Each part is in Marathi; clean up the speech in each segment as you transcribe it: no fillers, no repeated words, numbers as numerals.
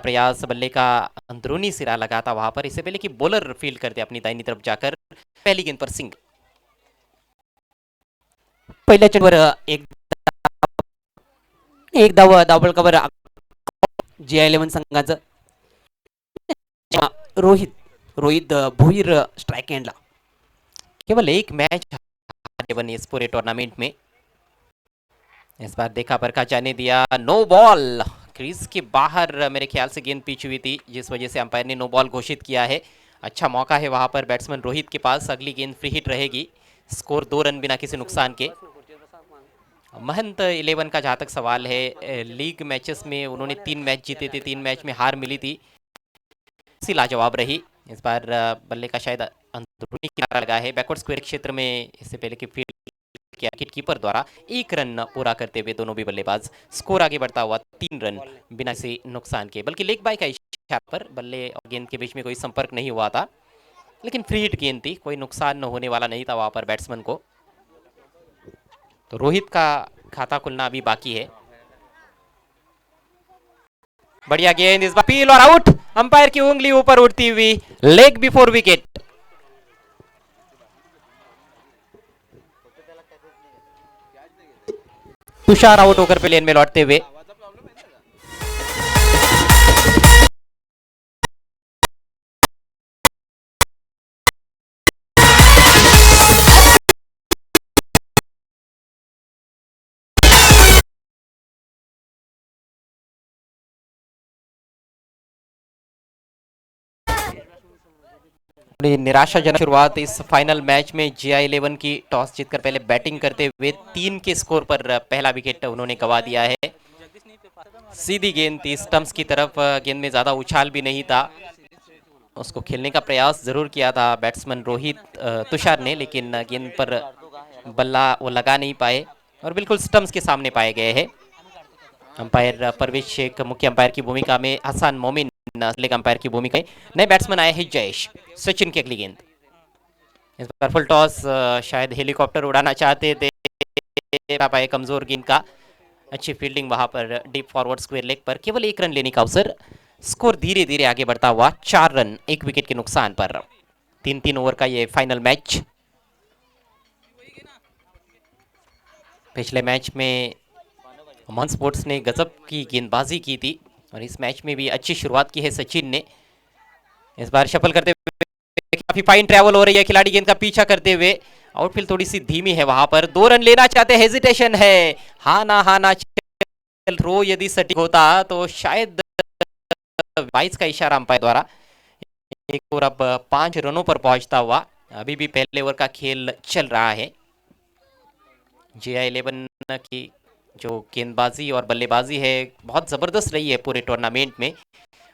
प्रयास, बल्ले का अंदरूनी सिरा लगा था वहां पर, इससे पहले कि बॉलर फील्ड करते अपनी दाहिनी तरफ जाकर। पहली गेंद पर सिंह, पहिल्या चेंडूवर एक धावबळ कव्हर GI11 संघाचं. रोहित रोहित भोईर स्ट्राइक एंडला. केवल एक मैच बनी इस पूरे टूर्नामेंट में. इस बार देखा परखा जाने दिया, नो बॉल. क्रीज के बाहर मेरे ख्याल से गेंद पीछे हुई थी, जिस वजह से अंपायर ने नो बॉल घोषित किया है. अच्छा मौका है वहां पर बैट्समैन रोहित के पास, अगली गेंद फ्री हिट रहेगी. स्कोर 2 रन बिना किसी नुकसान के. महंत 11 का जहां तक सवाल है, लीग मैचेस में उन्होंने 3 मैच जीते थे, 3 मैच में हार मिली थी, सी लाजवाब रही. इस बार बल्ले का शायद अंदरूनी किनारा लगा है बैकवर्ड स्क्वायर क्षेत्र में, इससे पहले कि फील्ड किया विकेट कीपर द्वारा. 1 रन पूरा करते हुए दोनों भी बल्लेबाज. स्कोर आगे बढ़ता हुआ 3 रन बिना किसी नुकसान के, बल्कि लेग बाय का इशारा पर बल्ले और गेंद के बीच में कोई संपर्क नहीं हुआ था, लेकिन फ्री हिट गेंद थी, कोई नुकसान न होने वाला नहीं था वहां पर बैट्समैन को. तो रोहित का खाता खुलना अभी बाकी है. बढ़िया गेंद, इस बार पील और आउट. अंपायर की उंगली ऊपर उठती हुई, लेग बिफोर विकेट. तुषार आउट होकर प्लेन में लौटते हुए. निराशाजनक शुरुआत इस फाइनल मैच में. GI11 की टॉस जीतकर पहले बैटिंग करते हुए 3 के स्कोर पर पहला विकेट उन्होंने गंवा दिया है. सीधी गेंद थी स्टंप्स की तरफ, गेंद में ज्यादा उछाल भी नहीं था. उसको खेलने का प्रयास जरूर किया था बैट्समैन रोहित तुषार ने, लेकिन गेंद पर बल्ला वो लगा नहीं पाए और बिल्कुल स्टंप्स के सामने पाए गए हैं. अंपायर परवेश शेख मुख्य अंपायर की भूमिका में, हसन मोमिन लेग अंपायर की भूमिका में. नए बैट्समैन आए हैं जयेश. सचिन की अगली गेंद. इस बार फुल टॉस, शायद हेलीकॉप्टर उड़ाना चाहते थे, पाए कमजोर गेंद का. अच्छी फील्डिंग वहां पर डीप फॉरवर्ड स्क्वायर लेग पर. केवल 1 रन लेने का अवसर. स्कोर धीरे धीरे आगे बढ़ता हुआ 4 रन 1 विकेट के नुकसान पर. 3-3 ओवर का ये फाइनल मैच. पिछले मैच में मन स्पोर्ट्स ने गजब की गेंदबाजी की थी और इस मैच में भी अच्छी शुरुआत की है सचिन ने. इस बार शफल करते हुए काफी फाइन ट्रैवल हो रही है, खिलाड़ी गेंद का पीछा करते हुए. आउटफील्ड थोड़ी सी धीमी है वहां पर. 2 रन लेना चाहते, हेजिटेशन है. हा ना चल रो यदि सटीक होता तो शायद 22 का इशारा अंपायर द्वारा. एक और अब 5 रनों पर पहुंचता हुआ. अभी भी पहले ओवर का खेल चल रहा है. GI11 की जो गेंदबाजी और बल्लेबाजी है बहुत जबरदस्त रही है पूरे टूर्नामेंट में.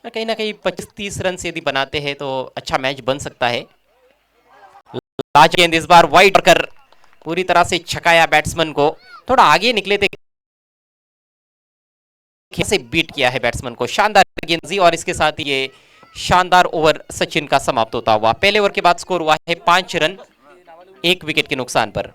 कहीं ना कहीं 25-30 रन से यदि बनाते हैं तो अच्छा मैच बन सकता है. लास्ट गेंद इस बार वाइड कर पूरी तरह से छकाया बैट्समैन को. थोड़ा आगे निकले थे, से बीट किया है बैट्समैन को. शानदार गेंदबाजी और इसके साथ ये शानदार ओवर सचिन का समाप्त होता हुआ. पहले ओवर के बाद स्कोर हुआ है 5 रन 1 विकेट के नुकसान पर.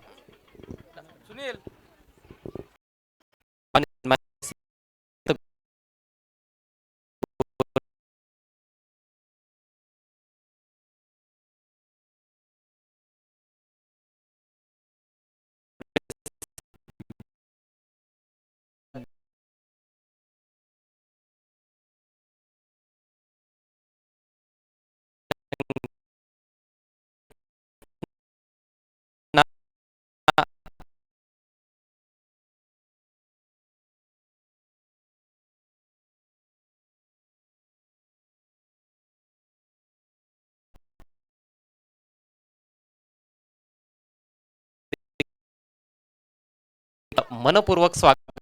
मनपूर्वक स्वागत.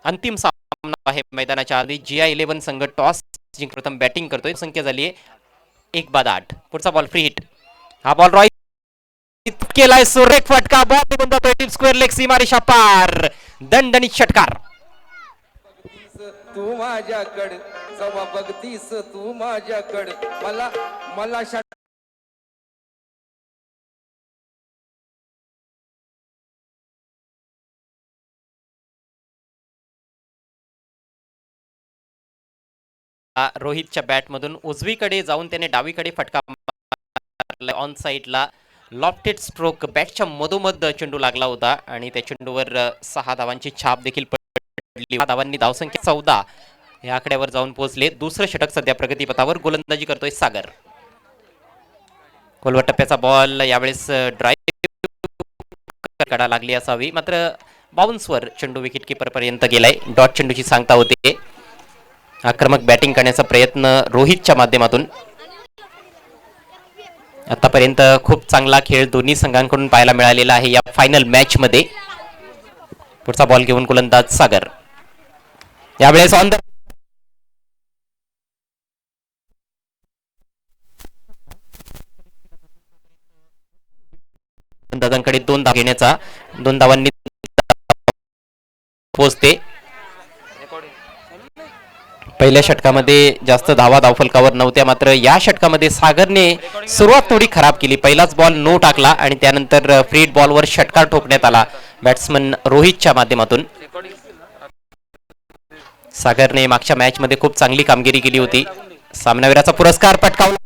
अंतिम सामना आहे मैदानाच्या आधी. GI11 संघ टॉस जिंकून प्रथम बॅटिंग करतोय. संख्या झाली आहे 1-8. पुढचा बॉल फ्री हिट. हा बॉल रॉय केलाय, सुरेख फटका. बॉल निघून जातोय टीप स्क्वेअर लेग सीमा रेषा पार. दणदणीत षटकार. तू माझ्याकडे जवा बघतीस तू माझ्याकडे मला मला रोहितच्या बॅटमधून उजवीकडे जाऊन त्याने डावीकडे फटका मारला. ऑन साईडला लॉफ्टेड स्ट्रोक बॅटच्या मधोमध चेंडू लागला होता आणि त्या चेंडूवर 6 धावांची छाप देखील पडली. धावांनी धावसंख्या 14 या आकड्यावर जाऊन पोहोचले. दुसरं षटक सध्या प्रगतीपथावर गोलंदाजी करतोय सागर. खोलवर टप्प्याचा बॉल यावेळेस ड्राईव्ह कडा लागली असावी, मात्र बाउन्सवर चेंडू विकेट कीपर पर्यंत गेलाय. डॉट चेंडूची सांगता होते. आक्रमक बॅटिंग करण्याचा प्रयत्न रोहितच्या माध्यमातून. आतापर्यंत खूप चांगला खेळ दोन्ही संघांकडून पाहायला मिळालेला आहे या फायनल मॅच मध्ये. पुढचा बॉल घेऊन गोलंदाज सागर. यावेळेस ऑन द गोलंदाजांकडे 2 धाव घेण्याचा 2 धावांनी पोहोचते. पहिल्या षटकामध्ये जास्त धावा धावफलकावर नव्हत्या, मात्र या षटकामध्ये सागरने सुरुवात थोडी खराब केली. पहिलाच बॉल नो टाकला आणि त्यानंतर फ्री बॉलवर षटकार ठोकण्यात आला बॅट्समन रोहितच्या माध्यमातून. सागरने मागच्या मॅच मध्ये खूप चांगली कामगिरी केली होती. सामनावीराचा पुरस्कार पटकावला.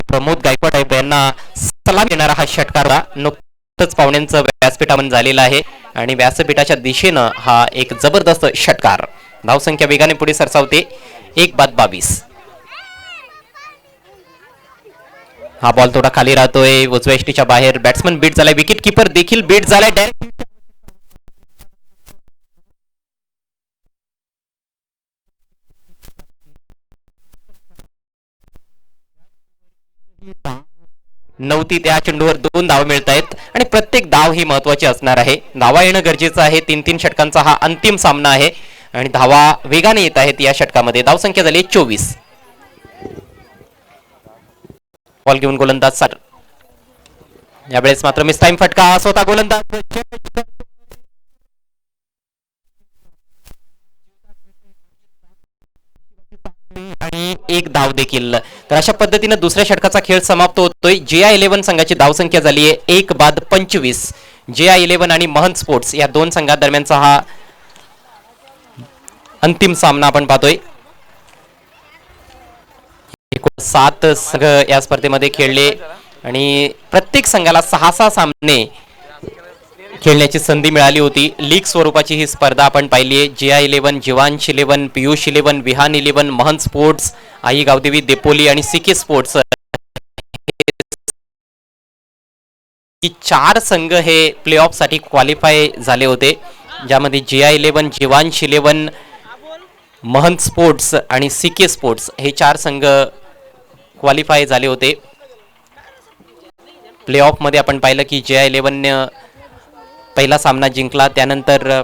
प्रमोद गायकवाड यांना सलाम देणारा हा षटकार नुकतंच पाहुण्यांचं व्यासपीठावर झालेला आहे आणि व्यासपीठाच्या दिशेनं हा एक जबरदस्त षटकार. धावसंख्या वेगाने पुढे सरसावते. 1-22. हा बॉल थोडा खाली राहतोय उजव्या यष्टीच्या बाहेर. बॅट्समन बीट झालाय. विकेट कीपर देखील बीट झालाय. डायरेक्ट नव्हती. त्या चेंडूवर 2 धाव मिळत आहेत आणि प्रत्येक धाव ही महत्वाची असणार आहे. धावा येणं गरजेचं आहे. 3-3 षटकांचा हा अंतिम सामना आहे आणि धावा वेगाने येत आहेत या षटकामध्ये. धावसंख्या झाली 24. बॉल घेऊन गोलंदाज सागर. यावेळेस मात्र मिस टाइम फटका. स्वतः गोलंदाज आणि 1 धाव देखील. तर अशा पद्धतीने दुसऱ्या षटकाचा खेळ समाप्त होतोय. JI11 संघाची धावसंख्या झाली आहे 1-25. JI11 आणि महंत स्पोर्ट्स या 2 संघांदरम्यानचा हा अंतिम सामना आपण पाहतोय. 7 संघ या स्पर्धेमध्ये खेळले आणि प्रत्येक संघाला 6-6 सामने खेळण्याची संधी मिळाली होती. लीग स्वरूपाची ही स्पर्धा आपण पाहिली आहे. JI11, जीवांश 11, पियुष 11, विहान 11, महंत स्पोर्ट्स, आई गावदेवी देपोली आणि CK स्पोर्ट्स ही 4 संघ हे प्ले ऑफ साठी क्वालिफाय झाले होते, ज्यामध्ये JI11, जीवांश 11, महंत स्पोर्ट्स आणि CK स्पोर्ट्स हे 4 संघ क्वालिफाय झाले होते. प्ले ऑफ मध्ये आपण पाहिलं की JI11 पहिला सामना जिंकला. त्यानंतर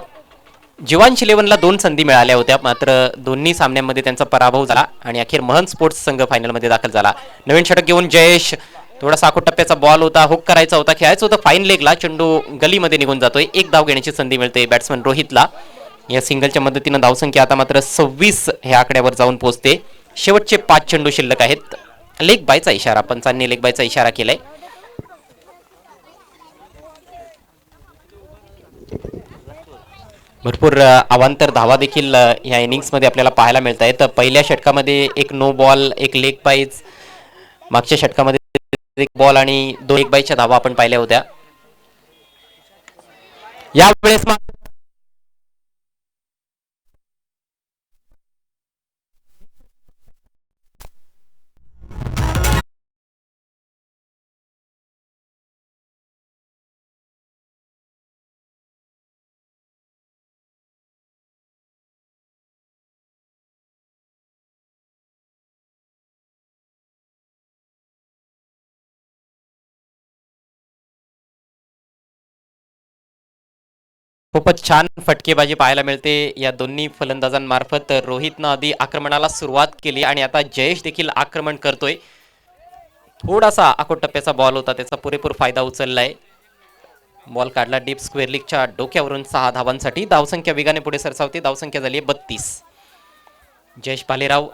जीवांश 11ला 2 संधी मिळाल्या होत्या, मात्र दोन्ही सामन्यांमध्ये त्यांचा पराभव झाला आणि अखेर महंत स्पोर्ट्स संघ फायनलमध्ये दाखल झाला. नवीन षटक घेऊन जयेश. थोडासा आखूट टप्प्याचा बॉल होता. हुक करायचा होता, खेळायचं होतं फाईन लेगला. चेंडू गलीमध्ये निघून जातोय. 1 धाव घेण्याची संधी मिळते बॅट्समन रोहितला. या सिंगलच्या मदतीनं धावसंख्या आता मात्र 26 ह्या आकड्यावर जाऊन पोहोचते. शेवटचे 5 चेंडू शिल्लक आहेत. लेग बायचा इशारा, पंचांनी लेग बायचा इशारा केलाय. भरपूर अवांतर धावा देखील या इनिंग्समध्ये आपल्याला पाहायला मिळत आहेत. पहिल्या षटकामध्ये 1 नो बॉल, 1 लेग बाईज. मागच्या षटकामध्ये 1 बॉल आणि 2 लेग बाईजच्या धावा आपण पाहिल्या होत्या. यावेळेस खूपच छान फटकेबाजी पाहायला मिळते या दोन्ही फलंदाजांमार्फत. रोहितनं आधी आक्रमणाला सुरुवात केली आणि आता जयेश देखील आक्रमण करतोय. थोडासा आखोट टप्प्याचा बॉल होता, त्याचा पुरेपूर फायदा उचललाय. बॉल काढला डीप स्क्वेअर लीगच्या डोक्यावरून 6 धावांसाठी. धावसंख्या वेगाने पुढे सरसावते. धावसंख्या झाली आहे 32. जयेश भालेराव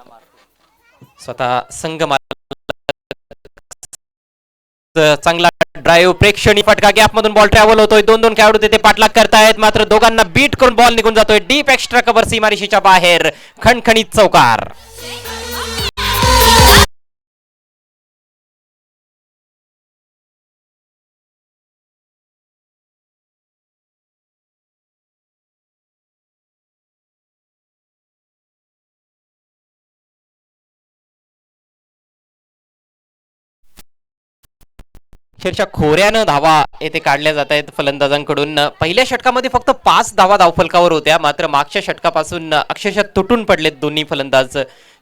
स्वतः संघ चांगला ड्राईव्ह, प्रेक्षणीय फटका, गॅप मधून बॉल ट्रॅव्हल होतोय. दोन खेळाडू तिथे पाठलाग करतायत, मात्र दोघांना बीट करून बॉल निघून जातोय डीप एक्स्ट्रा कव्हर सीमारेषेच्या बाहेर. खणखणीत चौकार. अक्षरशः खोऱ्यानं धावा येथे काढल्या जात आहेत फलंदाजांकडून. पहिल्या षटकामध्ये फक्त 5 धावा धावफलकावर होत्या, मात्र मागच्या षटकापासून अक्षरशः तुटून पडलेत दोन्ही फलंदाज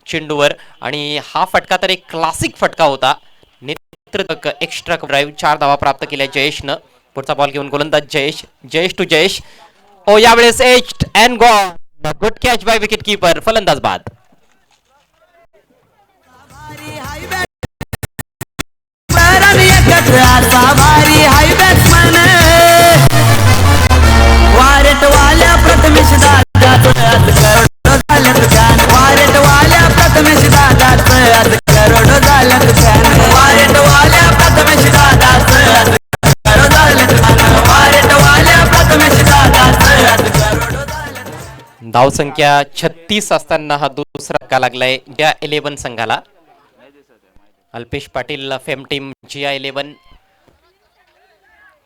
चेंडूवर. आणि हा फटका तर एक क्लासिक फटका होता. नेतृत्व एक्स्ट्रा ड्राईव्ह 4 धावा प्राप्त केल्या जयेशनं. पुढचा बॉल घेऊन गोलंदाज जयेश टू जयेश. ओ यावेळेस edged and gone. Good catch by wicketkeeper. फलंदाज बाद. भारी हाय बॅट्समन वारेट वाल्या प्रथमेश दादाच आज करोडो झालं दुकान. वारेट वाल्या प्रथमेश दादाच आज करोडो झालं दुकान. वारेट वाल्या प्रथमेश दादाच आज करोडो झालं दुकान. वारेट वाल्या प्रथमेश दादाच आज करोडो झालं. धावसंख्या 36 असताना हा दुसरा धक्का लागलाय ज्या 11 संघाला. अल्पेश पाटील फेम टीम जिया 11,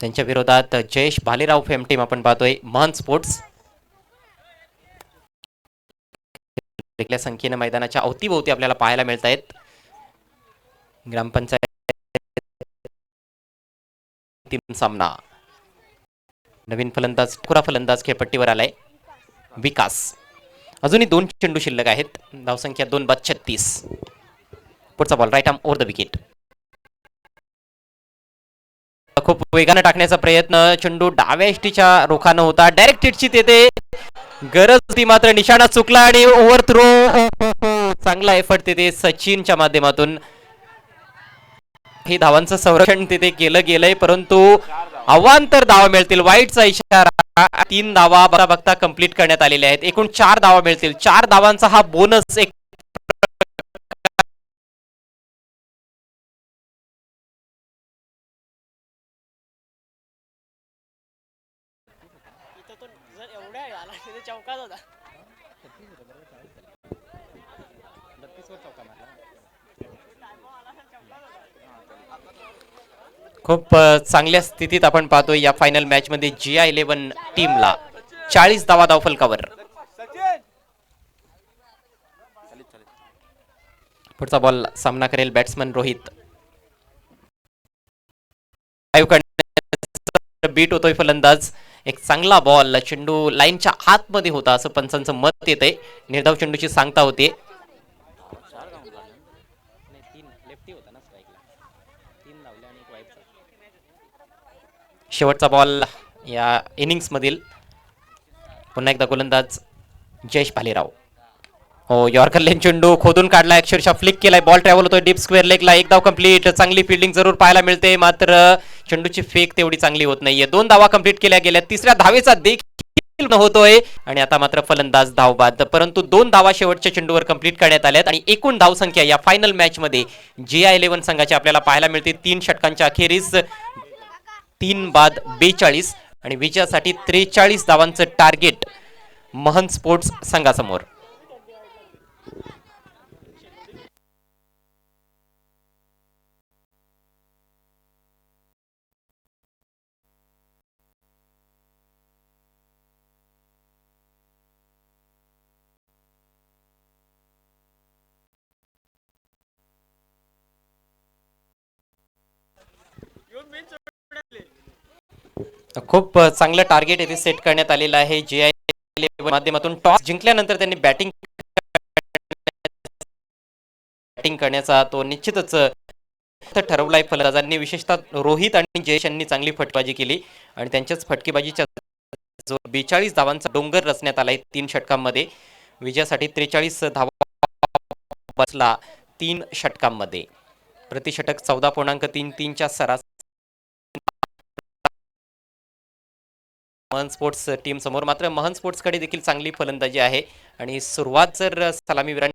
त्यांच्या विरोधात जयेश भालेराव फेम टीम आपण पाहतोय महन स्पोर्ट्स. संख्येनं मैदानाच्या अवतीभोवती आपल्याला पाहायला मिळत आहेत. ग्रामपंचायत टीम सामना. नवीन फलंदाज खेळपट्टीवर आलाय विकास. अजूनही 2 चेंडू शिल्लक आहेत. धावसंख्या 2 बाद 36. पुढचा ball right arm over the wicket. खूप वेगाने टाकण्याचा प्रयत्न. चेंडू डाव्या एष्टीच्या रोखानं होता. डायरेक्ट हिटची तेथे गरज होती, मात्र निशाणा चुकला आणि ओव्हर थ्रो. चांगला एफर्ट तिथे सचिनच्या माध्यमातून. हे धावांचं संरक्षण तिथे केलं गेलंय, परंतु अवांतर धावा मिळतील. वाईटचा इशारा. 3 धावा बघता कंप्लीट करण्यात आलेल्या आहेत. एकूण 4 धावा मिळतील. 4 धावांचा हा बोनस एक खूप चांगल्या स्थितीत आपण पाहतोय या फायनल मॅच मध्ये जिया 11 टीमला 40 धावा धावफलकावर. पुढचा बॉल सामना करेल बॅट्समन रोहित. बीट होतोय फलंदाज. एक चांगला बॉल, चेंडू लाईनच्या आतमध्ये होता असं पंचांचं मत येतंय. निर्धाव चेंडूची सांगता होते. शेवटचा बॉल या इनिंग्स मधील. पुन्हा एकदा गोलंदाज जयेश भालेराव. हो, यॉर्कर लेन चेंडू खोदून काढलाय, अक्षरशः फ्लिक केलाय. बॉल ट्रॅव्हल होतोय डीप स्क्वेअर लेगला. एक धाव कंप्लीट. चांगली फिल्डिंग जरूर पाहायला मिळते, मात्र चेंडूची फेक तेवढी चांगली होत नाहीये. 2 धावा कंप्लीट केल्या गेल्या. 3ऱ्या धावेचा देखील होतोय आणि आता मात्र फलंदाज धावबाद. परंतु 2 धावा शेवटच्या चेंडूवर कंप्लीट करण्यात आल्यात आणि एकूण धावसंख्या या फायनल मॅच मध्ये जिया 11 संघाची आपल्याला पाहायला मिळते 3 षटकांच्या अखेरीस 3 बाद 42 आणि विजयासाठी 43 धावांचं टार्गेट महन स्पोर्ट्स संघासमोर. खूप चांगलं टार्गेट येथे सेट करण्यात आलेलं आहे. जे माध्यमातून टॉस जिंकल्यानंतर त्यांनी बॅटिंग करण्याचा तो निश्चितच ठरवलाय फलंदाजांनी. विशेषतः रोहित आणि जयेश यांनी चांगली फटकेबाजी केली आणि त्यांच्याच फटकेबाजीच्या जो 42 धावांचा डोंगर रचण्यात आलाय 3 षटकांमध्ये. विजयासाठी 43 धावा बसला 3 षटकांमध्ये. प्रतिषटक 14.33च्या सरासरी महन स्पोर्ट्स टीम समोर. मात्र महन स्पोर्ट्सकडे देखील चांगली फलंदाजी आहे आणि सुरुवात जर सलामीवीरांनी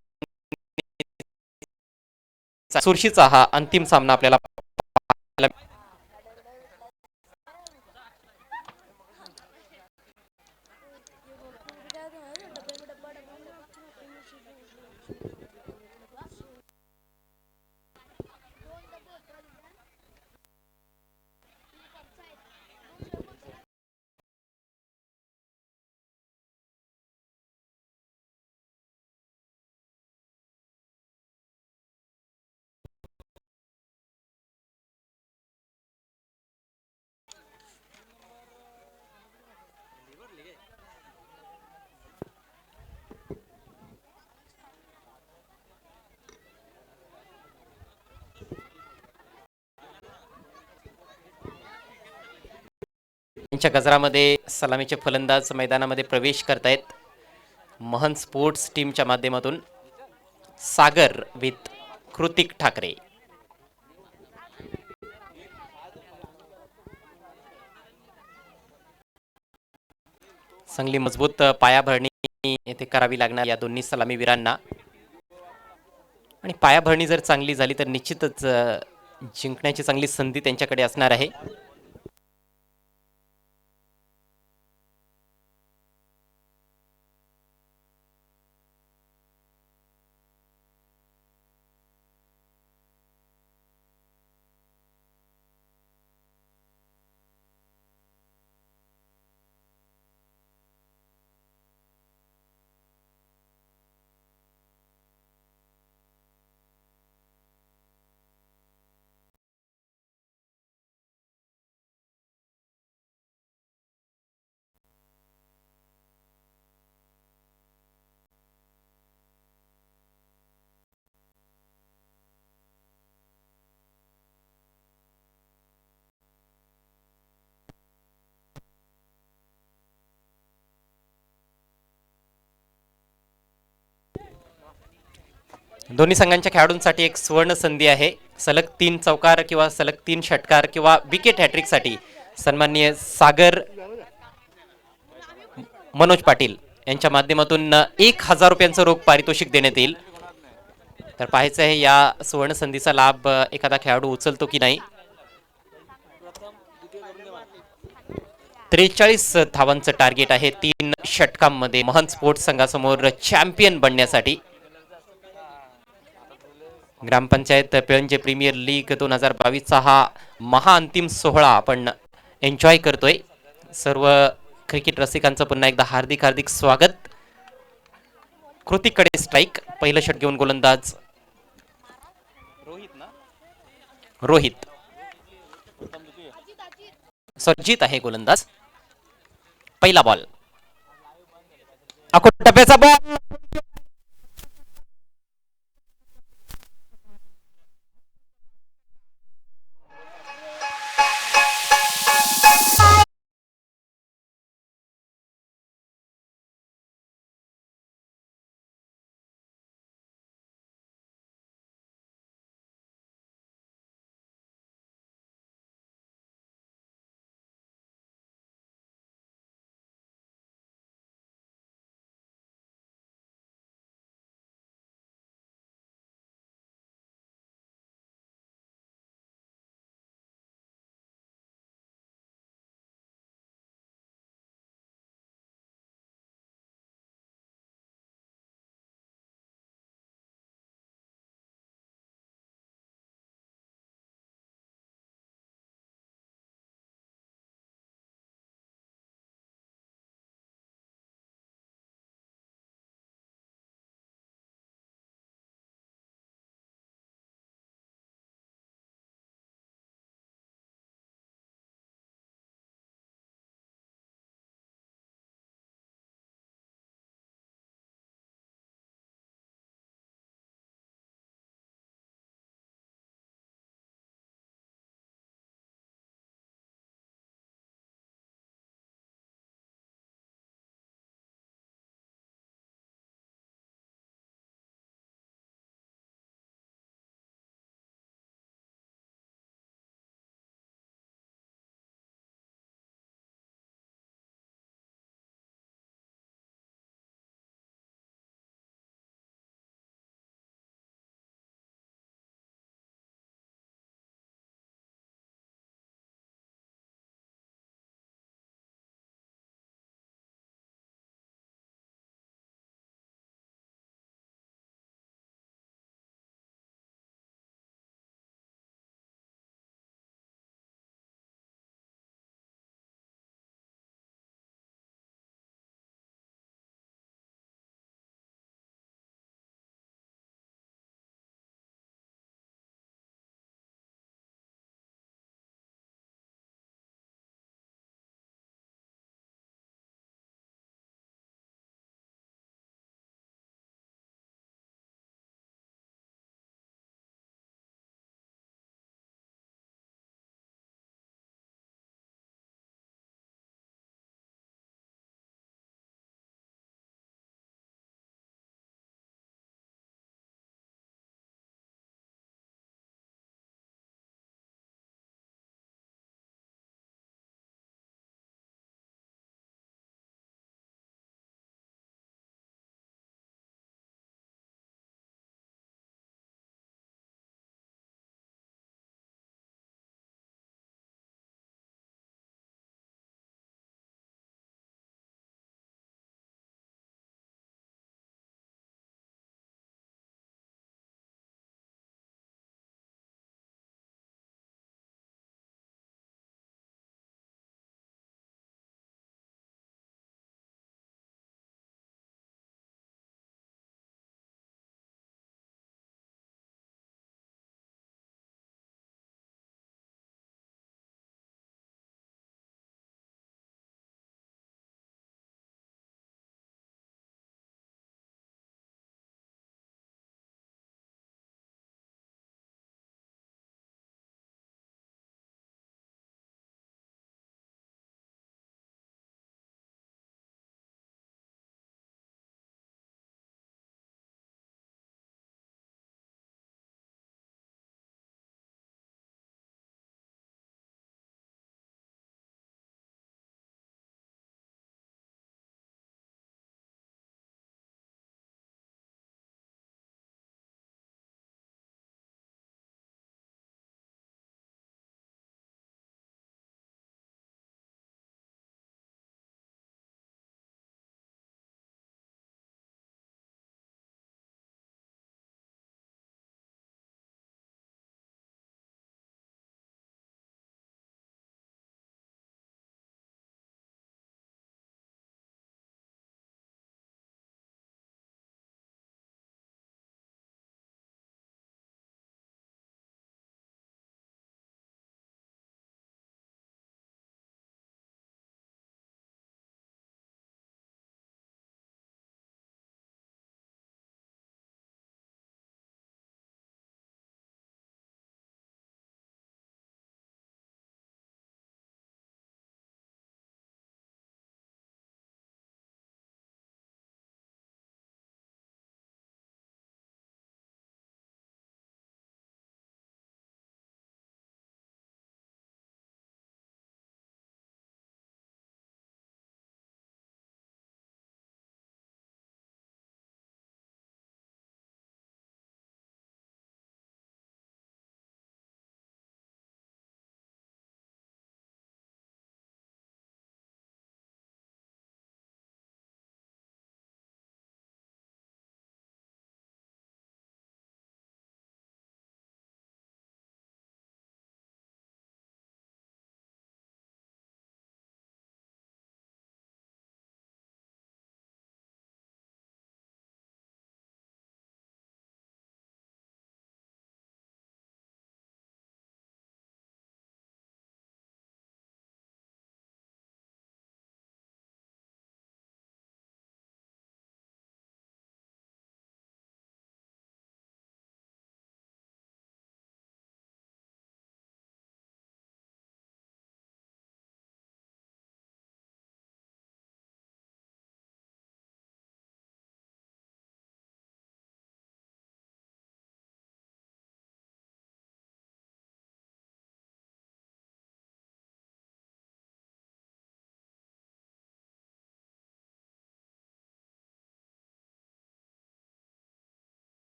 चुरशीचा हा अंतिम सामना आपल्याला पाहायला त्यांच्या गजरामध्ये सलामीचे फलंदाज मैदानामध्ये प्रवेश करतायत. महन स्पोर्ट्स टीमच्या माध्यमातून सागर विथ कृतिक ठाकरे. चांगली मजबूत पायाभरणी येथे करावी लागणार या दोन्ही सलामीवीरांना आणि पायाभरणी जर चांगली झाली तर निश्चितच जिंकण्याची चांगली संधी त्यांच्याकडे असणार आहे. दोन्ही संघांच्या खेळाडूंसाठी एक सुवर्ण संधी आहे. सलग 3 चौकार किंवा सलग 3 षटकार किंवा विकेट हॅट्रिकसाठी सन्माननीय सागर मनोज पाटील यांच्या माध्यमातून 1000 रुपयांचं रोख पारितोषिक देण्यात येईल. तर पाहायचं आहे या सुवर्ण संधीचा लाभ एखादा खेळाडू उचलतो की नाही. 43 धावांचं टार्गेट आहे 3 षटकांमध्ये महन स्पोर्ट्स संघासमोर चॅम्पियन बनण्यासाठी. ग्रामपंचायत पिळंजे प्रीमियर लीग 2022चा हा महाअंतिम सोहळा आपण एन्जॉय करतोय. सर्व क्रिकेट रसिकांचं पुन्हा एकदा हार्दिक हार्दिक स्वागत. कृतिककडे स्ट्राईक. पहिलं षट घेऊन गोलंदाज रोहित सरजित आहे गोलंदाज. पहिला बॉल अकोट टप्प्याचा बॉल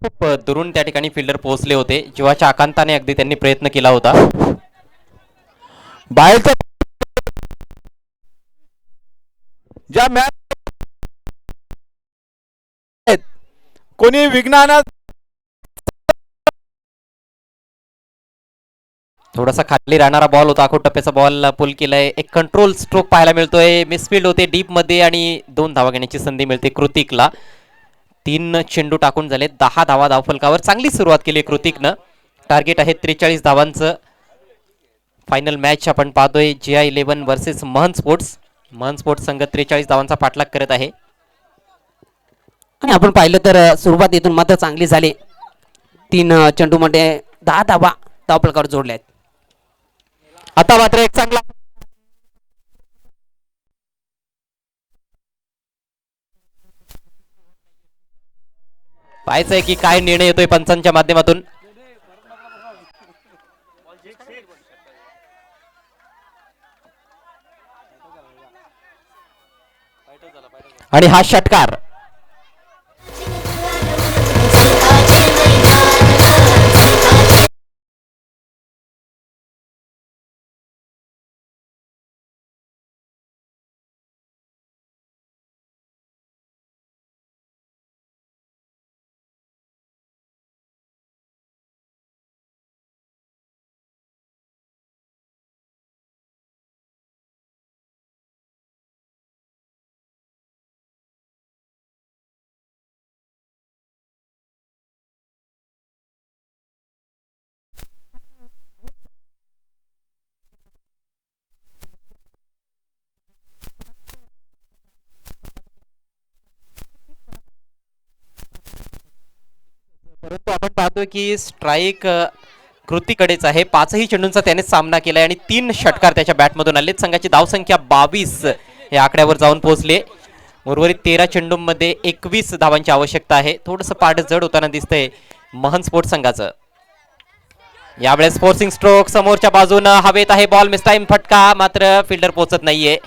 खूप दुरून त्या ठिकाणी फिल्डर पोहोचले होते. जीवाच्या आकांताने अगदी त्यांनी प्रयत्न केला होता. बाहेरचा ज्या मॅच कोणी विघ्नानं थोडासा खाली राहणारा बॉल होता. आखो टप्प्याचा बॉल पुल केलाय. एक कंट्रोल स्ट्रोक पाहायला मिळतोय. मिसफिल्ड होते डीप मध्ये आणि 2 धावा घेण्याची संधी मिळते कृतिकला. 3 चेंडू टाकून झाले 10 धावा धावफलकावर. चांगली सुरुवात केली कृतिकनं. टार्गेट आहे 43 धावांचं. फायनल मॅच आपण पाहतोय GI11 वर्सेस महन स्पोर्ट्स. महन स्पोर्ट्स संघ 43 धावांचा पाठलाग करत आहे. आणि आपण पाहिलं तर सुरुवात इथून मात्र चांगली झाली. 3 चेंडूमध्ये 10 धावा धावफलकावर जोडल्या आहेत. आता मात्र एक चांगला पाहायचंय की काय निर्णय येतोय पंचांच्या माध्यमातून. आणि हा षटकार परंतु आपण पाहतोय की स्ट्राईक कृतीकडेच आहे. 5ही चेंडूंचा त्याने सामना केलाय आणि 3 षटकार त्याच्या बॅटमधून आले. संघाची धावसंख्या 22 या आकड्यावर जाऊन पोहोचले. उर्वरित 13 चेंडूंमध्ये 21 धावांची आवश्यकता आहे. थोडंसं पाठ जड होताना दिसतंय महन स्पोर्ट्स संघाचं. यावेळेस फोर्सिंग स्ट्रोक समोरच्या बाजूनं हवेत आहे. बॉल मिस टाइम फटका. मात्र फिल्डर पोहोचत नाहीये.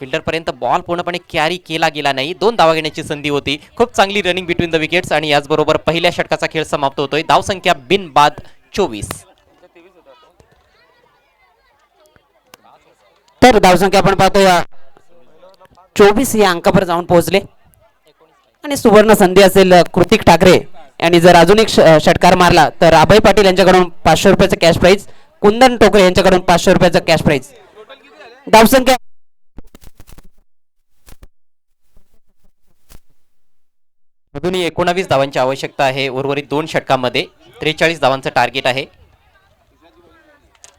फिल्डर पर्यंत बॉल पूर्णपणे कॅरी केला गेला नाही. 2 धावा घेण्याची संधी होती. खूप चांगली रनिंग बिटवीन द विकेट्स आणि याचबरोबर पहिल्या षटकाचा खेळ समाप्त होतोय. धावसंख्या बिनबाद 24. तर धावसंख्या आपण पाहतोय 24 या अंकावर जाऊन पोहोचले. आणि सुवर्ण संधी असेल कृतिक ठाकरे यांनी जर अजून एक षटकार मारला तर अभय पाटील यांच्याकडून 500 रुपयाचं कॅश प्राइज, कुंदन टोकरे यांच्याकडून 500 रुपयाचं कॅश प्राइज. धावसंख्या अजूनही 19 धावांची आवश्यकता आहे. उर्वरित 2 षटकांमध्ये 43 धावांचं टार्गेट आहे.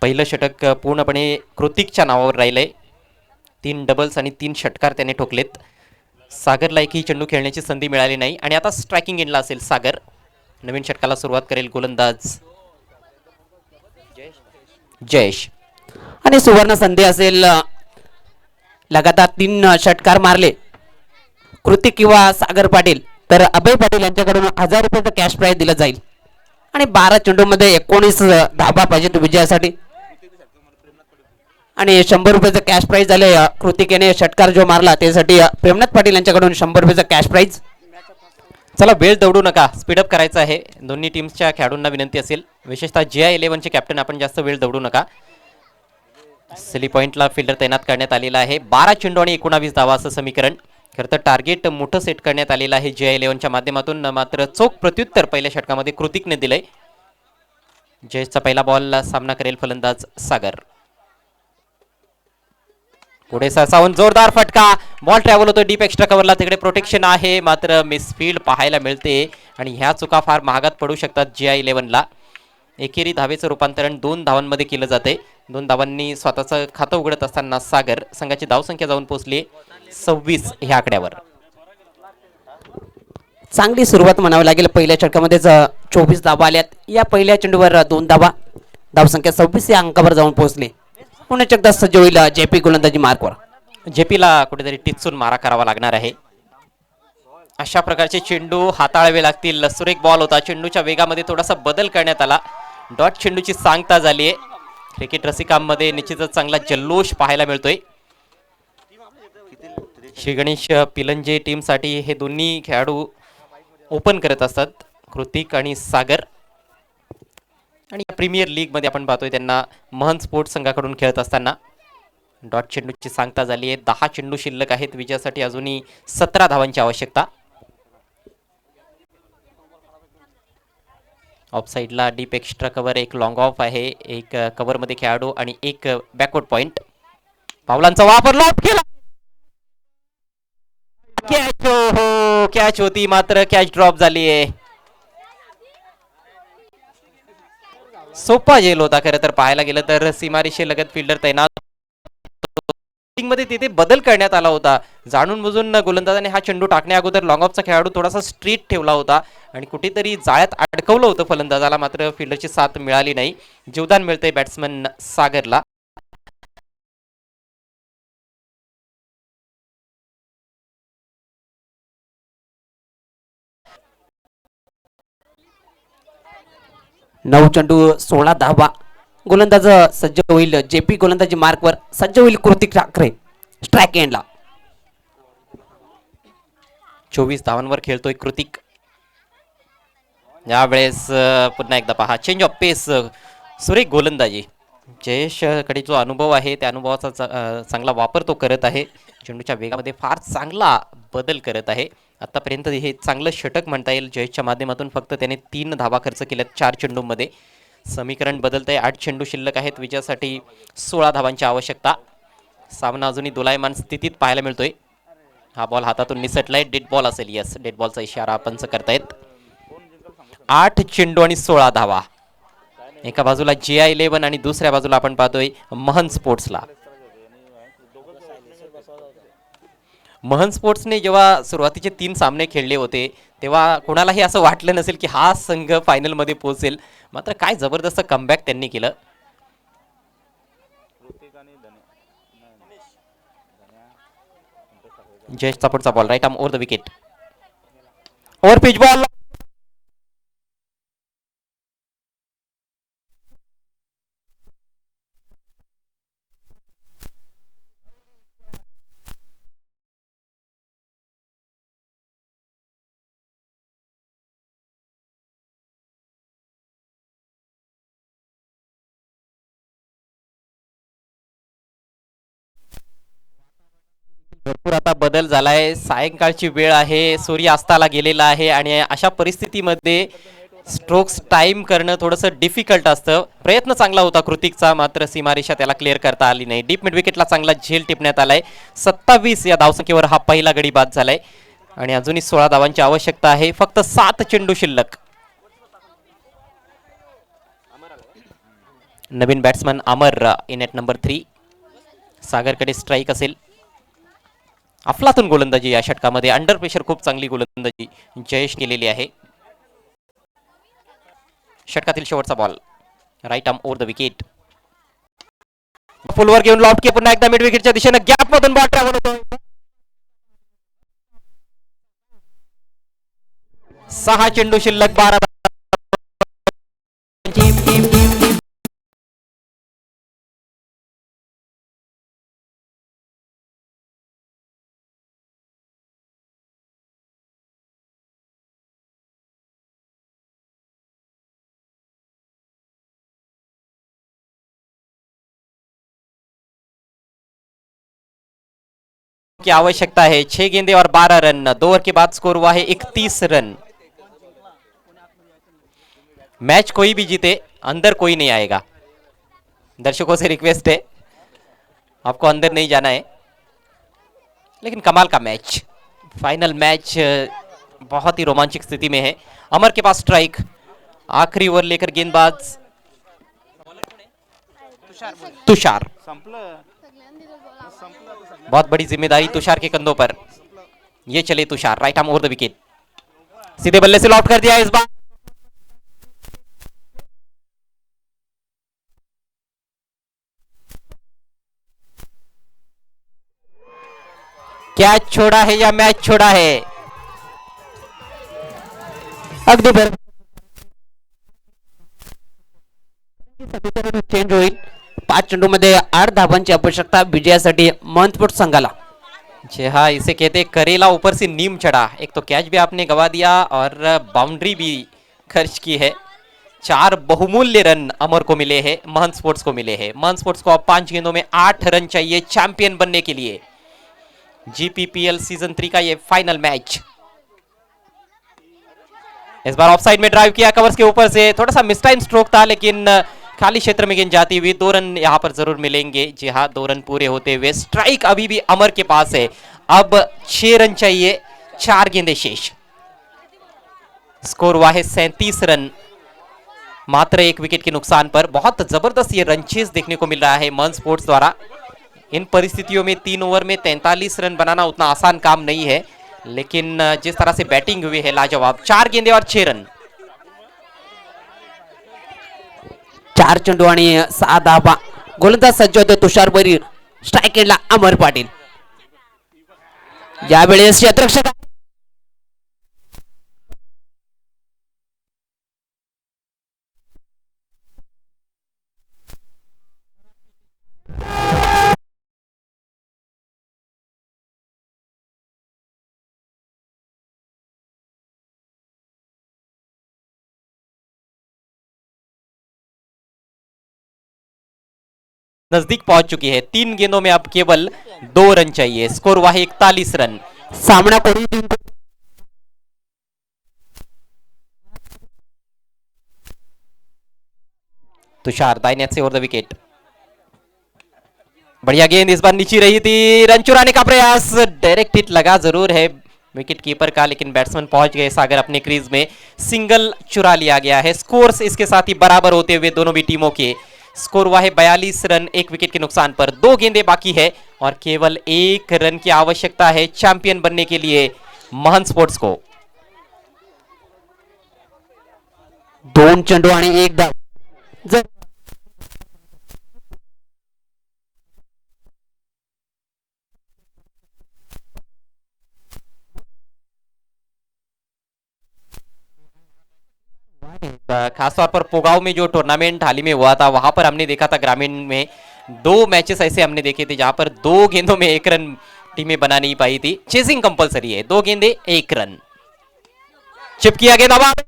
पहिलं षटक पूर्णपणे कृतिकच्या नावावर राहिलंय. 3 डबल्स आणि 3 षटकार त्याने ठोकलेत. सागरला एकही चेंडू खेळण्याची संधी मिळाली नाही आणि आता स्ट्रायकिंग एंडला असेल सागर. नवीन षटकाला सुरुवात करेल गोलंदाज जयेश. आणि सुवर्ण संधी असेल. लगातार 3 षटकार मारले कृतिक किंवा सागर पाटील तर अभय पाटील यांच्याकडून 1000 रुपयाचं कॅश प्राइज दिलं जाईल. आणि 12 चेंडूमध्ये 19 धाबा पाहिजे विजयासाठी. आणि 100 रुपयाचं कॅश प्राइज झाले. कृतिक याने षटकार जो मारला त्यासाठी प्रेमनाथ पाटील यांच्याकडून 100 रुपयाचं कॅश प्राइज. चला वेळ दौडू नका, स्पीडअप करायचं आहे. दोन्ही टीम्सच्या खेळाडूंना विनंती असेल, विशेषतः GI11 चे कॅप्टन आपण जास्त वेळ दौडू नका. सिली पॉइंटला फिल्डर तैनात करण्यात आलेला आहे. 12 चेंडू आणि 19 धावा असं समीकरण. खरं तर टार्गेट मोठं सेट करण्यात आलेलं आहे GI11च्या माध्यमातून. मात्र चोख प्रत्युत्तर पहिल्या षटकामध्ये कृतिकने दिलंय. जयेशचा पहिला बॉल सामना करेल फलंदाज सागर. पुढे सरसावून जोरदार फटका. बॉल ट्रॅव्हल होतो डीप एक्स्ट्रा कव्हरला. तिकडे प्रोटेक्शन आहे मात्र मिसफील्ड पाहायला मिळते आणि ह्या चुका फार महागात पडू शकतात GI11ला. एकेरी धावेचं रूपांतरण 2 धावांमध्ये केलं जाते. 2 धावांनी स्वतःचं खातं उघडत असताना सागर संघाची धावसंख्या जाऊन पोहोचली 26 ह्या आकड्यावर. चांगली सुरुवात म्हणावी लागेल. पहिल्या षटकामध्येच 24 धावा आल्यात. या पहिल्या चेंडूवर 2 धावा. धावसंख्या 26 या अंकावर जाऊन पोहोचले. पुणे एकदा सज्ज होईल JP गोलंदाजी मार्कवर. JPला कुठेतरी टिचून मारा करावा लागणार आहे. अशा प्रकारचे चेंडू हाताळावे लागतील. सुरेख बॉल होता. चेंडूच्या वेगामध्ये थोडासा बदल करण्यात आला. डॉट चेंडूची सांगता झाली आहे. क्रिकेट रसिकांमध्ये निश्चितच चांगला जल्लोष पाहायला मिळतोय. श्री गणेश पिलंजे टीमसाठी हे दोन्ही खेळाडू ओपन करत असतात. कृतिक आणि सागर. आणि प्रीमियर लीग मध्ये आपण पाहतोय त्यांना महन स्पोर्ट्स संघाकडून खेळत असताना. डॉट चेंडूची सांगता झाली आहे. 10 चेंडू शिल्लक आहेत. विजयासाठी अजूनही 17 धावांची आवश्यकता. ऑफ साईडला डीप एक्स्ट्रा कव्हर, एक लॉंग ऑफ आहे, एक कव्हर मध्ये खेळाडू आणि एक बॅकवर्ड पॉइंट. पावलांचा वापर लॉप केला. कॅच, हो कॅच होती मात्र कॅच ड्रॉप झाली आहे. सोपा झेल होता खरं तर पाहायला गेलं तर. सीमारेषे लगत फिल्डर तैनात मध्ये तिथे बदल करण्यात आला होता. जाणून बुजून गोलंदाजाने हा चेंडू टाकण्या अगोदर लॉंग ऑफचा खेळाडू थोडासा स्ट्रीट ठेवला होता आणि कुठेतरी जाळ्यात अडकवलं होतं फलंदाजाला. मात्र फिल्डरची साथ मिळाली नाही. जीवदान मिळतंय बॅट्समन सागरला. नऊ चेंडू 16 धावा. गोलंदाज सज्ज होईल. जेपी गोलंदाजी मार्कवर सज्ज होईल. कृतिक ठाकरे स्ट्राईक एंडला. 24 धावांवर खेळतोय कृतिक. यावेळेस पुन्हा एकदा पहा चेंज ऑफ पेस. सुरेख गोलंदाजी. जयेश कडे जो अनुभव आहे त्या अनुभवाचा चांगला वापर तो करत आहे. चेंडूच्या वेगामध्ये फार चांगला बदल करत आहे. आतापर्यंत हे चांगलं षटक म्हणता येईल जयेशच्या माध्यमातून. फक्त त्याने 3 धावा खर्च केल्यात 4 चेंडूंमध्ये. समीकरण बदलतंय. 8 चेंडू शिल्लक आहेत. विजयासाठी 16 धावांची आवश्यकता. सामना अजूनही दोलायमान स्थितीत पाहायला मिळतोय. हा बॉल हातातून निसटलाय. डेड बॉल असेल. यस, डेड बॉलचा इशारा पंच करतायत. 8 चेंडू आणि 16 धावा. एका बाजूला JI11 आणि दुसऱ्या बाजूला आपण पाहतोय महन स्पोर्ट्सला. महन स्पोर्ट्सने जेव्हा सुरुवातीचे 3 सामने खेळले होते तेव्हा कोणालाही असं वाटलं नसेल की हा संघ फायनल मध्ये पोहोचेल. मात्र काय जबरदस्त कमबॅक त्यांनी केलं. जयेशचा पुढचा ball right arm over the wicket. Over pitch ball. भरपूर आता बदल झालाय. सायंकाळची वेळ आहे. सूर्य अस्ताला गेलेला आहे आणि अशा परिस्थितीमध्ये स्ट्रोक्स टाइम करणं थोडंसं डिफिकल्ट असतं. प्रयत्न चांगला होता कृतिकचा मात्र सीमारेषा त्याला क्लिअर करता आली नाही. डीप मिड विकेटला चांगला झेल टिपण्यात आलाय. 27 या धावसंख्येवर हा पहिला गडी बाद झालाय आणि अजूनही 16 धावांची आवश्यकता आहे. फक्त 7 चेंडू शिल्लक. नवीन batsman Amar in at number 3. सागरकडे स्ट्राईक असेल. अफलातून गोलंदाजी या षटकामध्ये. अंडर प्रेशर खूप चांगली गोलंदाजी जयेश केलेली आहे. षटकातील शेवटचा ball right arm over the wicket. फुलवर घेऊन लॉफ्ट के पुन्हा एकदा मिड विकेटच्या दिशेने गॅप मधून बॉल ट्रॅव्हल होतोय. 6 चेंडू शिल्लक. 12 की आवश्यकता है. 6 गेंदे और 12 रन. 2 ओवर के बाद स्कोर हुआ है 31 रन. मैच कोई भी जीते अंदर कोई नहीं आएगा. दर्शकों से रिक्वेस्ट है आपको अंदर नहीं जाना है. लेकिन कमाल का मैच. फाइनल मैच बहुत ही रोमांचक स्थिति में है. अमर के पास स्ट्राइक. आखिरी ओवर लेकर गेंदबाज तुषार. बहुत बड़ी जिम्मेदारी तुषार के कंधों पर. ये चले Tushar. Right arm over the wicket. सीधे बल्ले से लॉफ्ट कर दिया इस बार. कैच छोड़ा है या मैच छोड़ा है. अगदी बरोबर. चेंज होईल. 5 चेंडूमध्ये 8 धावांची आवश्यकता विजयासाठी महन स्पोर्ट्स संघाला. जी हाँ, इसे कहते करेला ऊपर से नीम चढ़ा. एक तो कैच भी आपने गवा दिया और बाउंड्री भी खर्च की है। 4 बहुमूल्य रन अमर को मिले हैं, महंत स्पोर्ट्स को मिले हैं। महंत स्पोर्ट्स को अब 5 गेंदों में 8 रन चाहिए चैंपियन बनने के लिए। जीपीपीएल सीजन 3 का ये फाइनल मैच। इस बार ऑफसाइड में ड्राइव किया कवर्स के ऊपर से, थोड़ा सा मिस टाइम स्ट्रोक था, लेकिन खाली क्षेत्र में गेंद जाती हुई 2 रन यहां पर जरूर मिलेंगे। जी हाँ, 2 रन पूरे होते हुए स्ट्राइक अभी भी अमर के पास है। अब 6 रन चाहिए, 4 गेंदें शेष। स्कोर हुआ है 37 रन, मात्र 1 विकेट के नुकसान पर। बहुत जबरदस्त ये रन चेस देखने को मिल रहा है महंत स्पोर्ट्स द्वारा। इन परिस्थितियों में 3 ओवर में 43 रन बनाना उतना आसान काम नहीं है, लेकिन जिस तरह से बैटिंग हुई है लाजवाब। 4 गेंदे और 6 रन। 4 चेंडू आणि 6 धावा. गोलंदाज सज्ज होते तुषार बैरी. स्ट्राईक एंडला अमर पाटील. यावेळेस क्षेत्ररक्षक नजदीक पहुंच चुकी है। 3 गेंदों में अब केवल 2 रन चाहिए। स्कोर हुआ है 41 रन। सामना करून जिंकू. तुषार दाहिने से ओवर द विकेट। बढ़िया गेंद इस बार नीचे रही थी, रन चुराने का प्रयास, डायरेक्ट हिट लगा जरूर है विकेट कीपर का, लेकिन बैट्समैन पहुंच गए सागर अपने क्रीज में। सिंगल चुरा लिया गया है। स्कोर्स इसके साथ ही बराबर होते हुए दोनों भी टीमों के। स्कोर हुआ है 42 रन, 1 विकेट के नुकसान पर। 2 गेंदें बाकी है और केवल 1 रन की आवश्यकता है चैंपियन बनने के लिए महंत स्पोर्ट्स को। 2 चेंडू आणि 1 धाव. जर खासतौर पर पोगाव में जो टूर्नामेंट हाल ही में हुआ था, वहां पर हमने देखा था ग्रामीण में 2 मैचेस ऐसे हमने देखे थे जहां पर 2 गेंदों में 1 रन टीमें बना नहीं पाई थी। चेसिंग कंपलसरी है, 2 गेंदे 1 रन। चिप किया गेंद हवा में।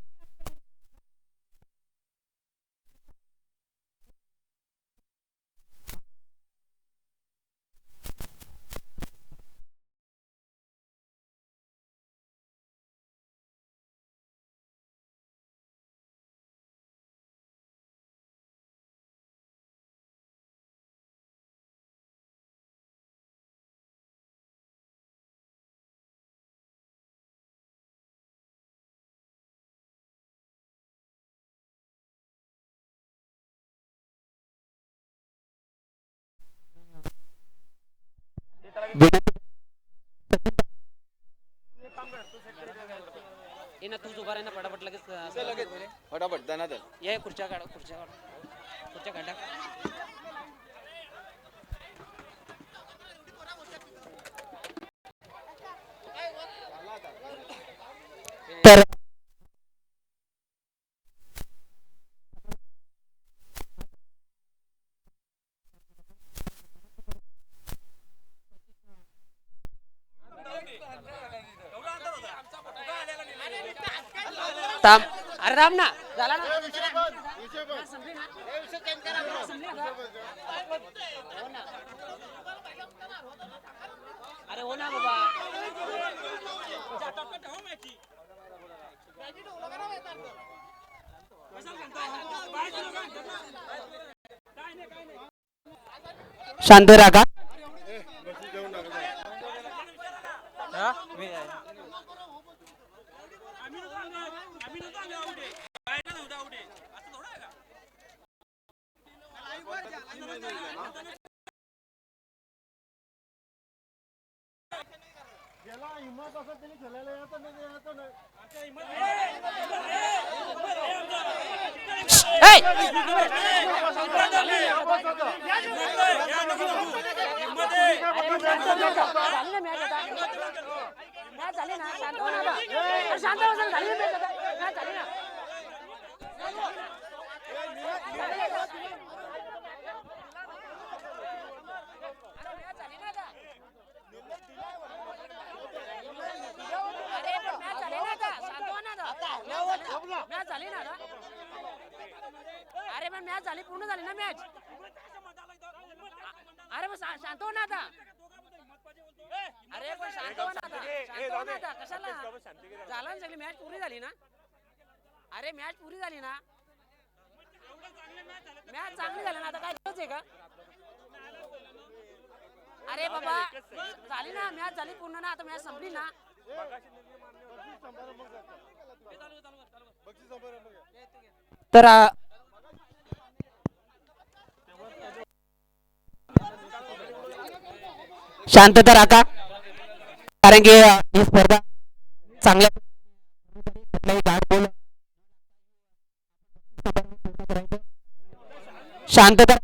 तूच उभा राही ना फटाफट लगेच फटाफट दनादन. ये खुर्च्या काढा, खुर्च्या काढा. तर थांब. अरे थांब ना, झाला ना. अरे हो ना बाबा. शांत राहा. मॅच झाली ना आता? अरे पण मॅच झाली, पूर्ण झाली ना मॅच. अरे मग शांत हो ना आता. अरे पण शांत हो ना आता, शांत हो ना आता. कशाला झाला ना, सगळी मॅच पुरी झाली ना. अरे मॅच पुरी झाली ना, मॅच चांगली झाली ना. आता काय गरज आहे का? अरे बाबा झाली ना मॅच, झाली पूर्ण ना. आता मॅच संपली ना. तर शांतता राखा, कारण की ही स्पर्धा चांगल्या कुठलाही गाड बोल शांतता.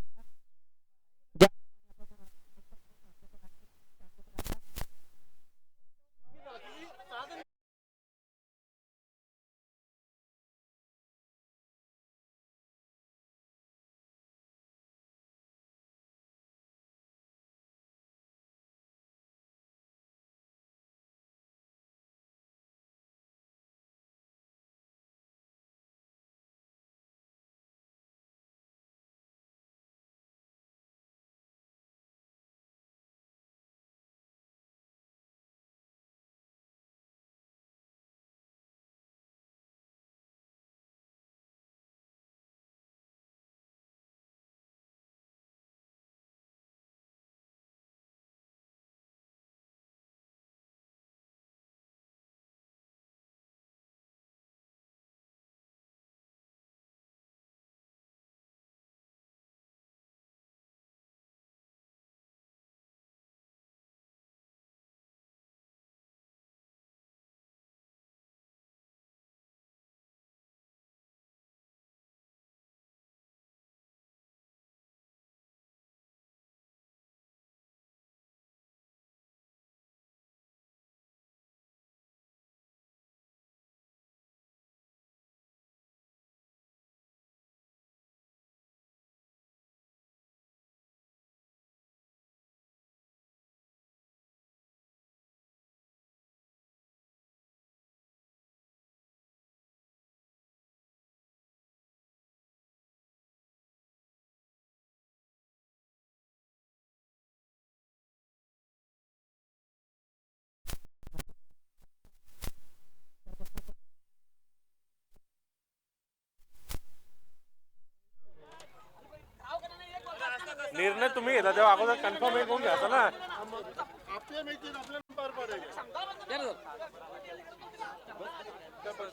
निर्णय तुम्ही घेता तेव्हा अगोदर कन्फर्म हे करून घ्यायचा ना.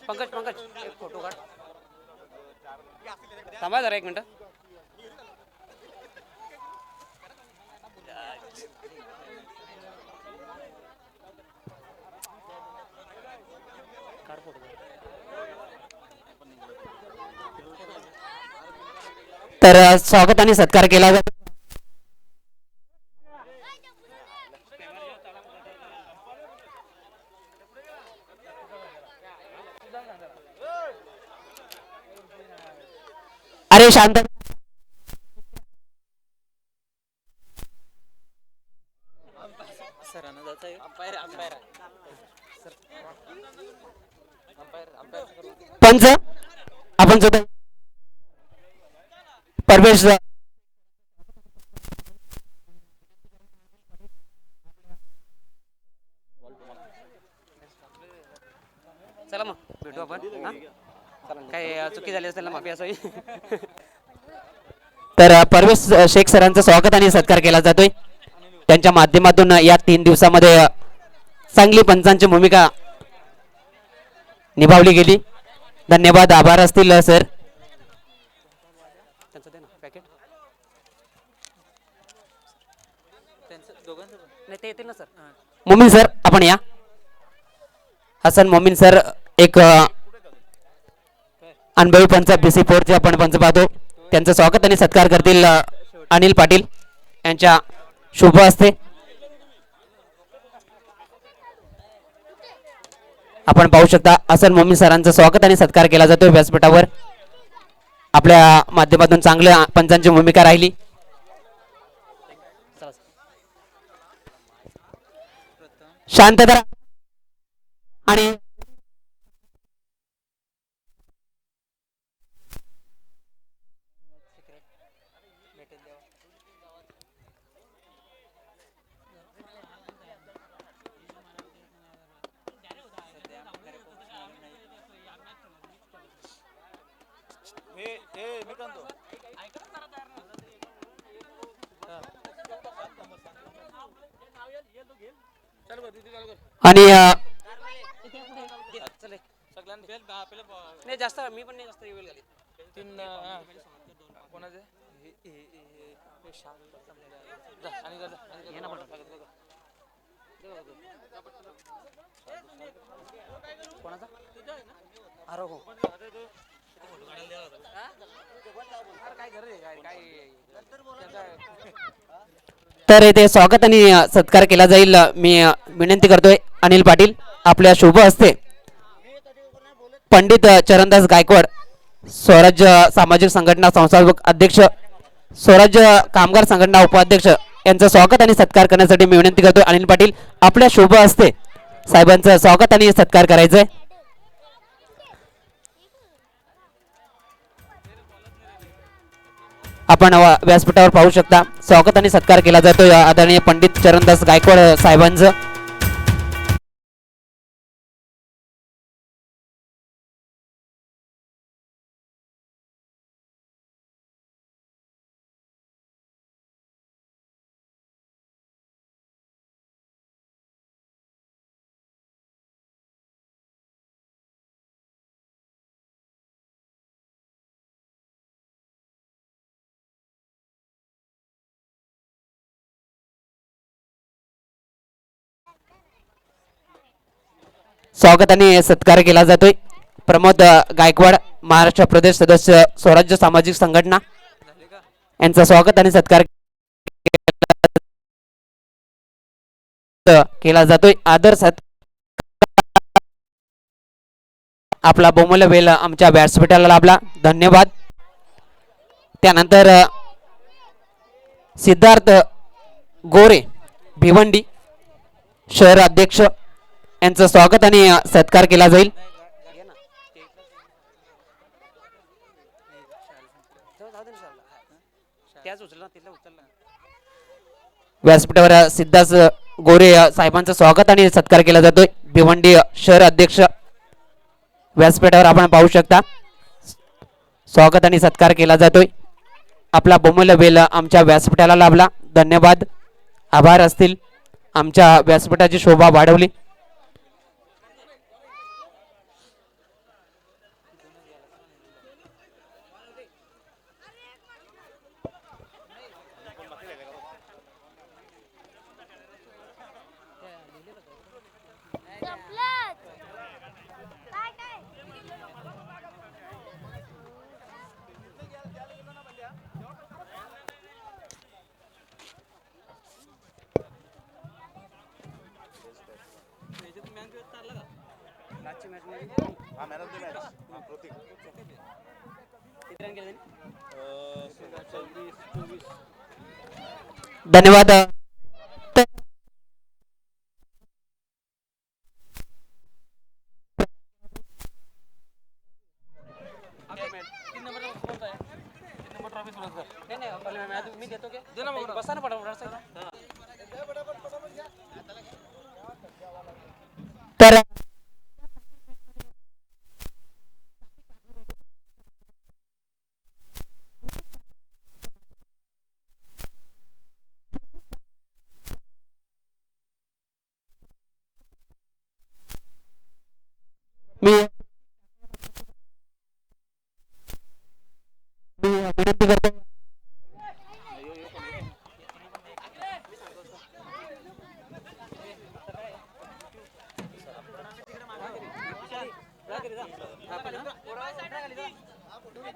पंकज पंकज एक फोटो काढ. थांबा जरा एक मिनिट. तर स्वागत आणि सत्कार केला जातो. अरे शांत. पंच आपण सुद्धा परवेश चला मग भेटू आपण. काही चुकी झाली असेल ना, माफी असावी. तर परवेश शेख सरांचं स्वागत आणि सत्कार केला जातोय. त्यांच्या माध्यमातून या 3 दिवसामध्ये चांगली पंचांची भूमिका निभावली गेली. धन्यवाद, आभार असतील सर. त्यांचं दे ना पॅकेट. नाही ते येतील ना सर. मोमीन सर आपण या. हसन मोमीन सर एक अनुभवी पंच BC 4 आपण पंच पाहतो. त्यांचं स्वागत आणि सत्कार करतील अनिल पाटील यांच्या शुभ हस्ते. आपण पाहू शकता हसन मोमीन सरांचं स्वागत आणि सत्कार केला जातो व्यासपीठावर. आपल्या माध्यमातून चांगल्या पंचांची भूमिका राहिली. शांतता आणि आणि नाही जास्त मी पण नाही जास्त वेळ घालीत. अरे हो काय घर आहे काय तर येथे स्वागत आणि सत्कार केला जाईल. मी विनंती करतोय अनिल पाटील आपल्या शुभ हस्ते पंडित चरणदास गायकवाड स्वराज्य सामाजिक संघटना संस्थापक अध्यक्ष स्वराज्य कामगार संघटना उपाध्यक्ष यांचं स्वागत आणि सत्कार करण्यासाठी मी विनंती करतोय अनिल पाटील आपल्या शुभ हस्ते साहेबांचं स्वागत आणि सत्कार करायचंय. आपण व्यासपीठावर पाहू शकता स्वागत आणि सत्कार केला जातोय आदरणीय पंडित चरणदास गायकवाड साहेबांचं. स्वागत आणि सत्कार केला जातोय. प्रमोद गायकवाड महाराष्ट्र प्रदेश सदस्य स्वराज्य सामाजिक संघटना यांचं स्वागत आणि सत्कार केला जातोय. आदर सत्कार आपला बहुमूल्य वेळ आमच्या व्यासपीठाला लाभला, धन्यवाद. त्यानंतर सिद्धार्थ गोरे भिवंडी शहर अध्यक्ष यांचं स्वागत आणि सत्कार केला जाईल. व्यासपीठावर सिद्धार्थ गोरे साहेबांचं स्वागत आणि सत्कार केला जातोय. भिवंडी शहर अध्यक्ष व्यासपीठावर आपण पाहू शकता स्वागत आणि सत्कार केला जातोय. आपला बहुमूल्य वेळ आमच्या व्यासपीठाला लाभला, धन्यवाद. आभार असतील आमच्या व्यासपीठाची शोभा वाढवली. धन्यवाद. मी देतो की बसा ना पटापट. तर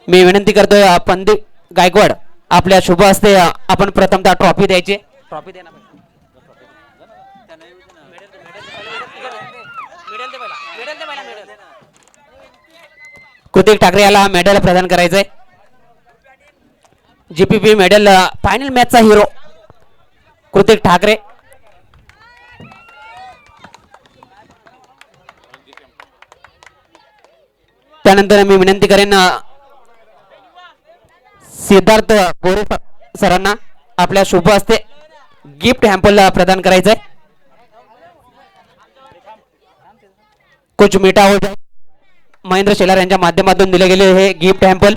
मी विनंती करतो पंडित गायकवाड आपल्या शुभ हस्ते आपण प्रथमतः ट्रॉफी द्यायची. ट्रॉफी द्या ना. कृतिक ठाकरे याला मेडल प्रदान करायचंय. जीपीपी मेडल फायनल मॅचचा हिरो कृतिक ठाकरे. त्यानंतर मी विनंती करेन सिद्धार्थ गोरे सरांना आपल्या शुभ हस्ते गिफ्ट हॅम्पल प्रदान करायचंय. कुछ मीठा हो जाए महेंद्र शेलार यांच्या माध्यमातून दिले गेले हे गिफ्ट हॅम्पल.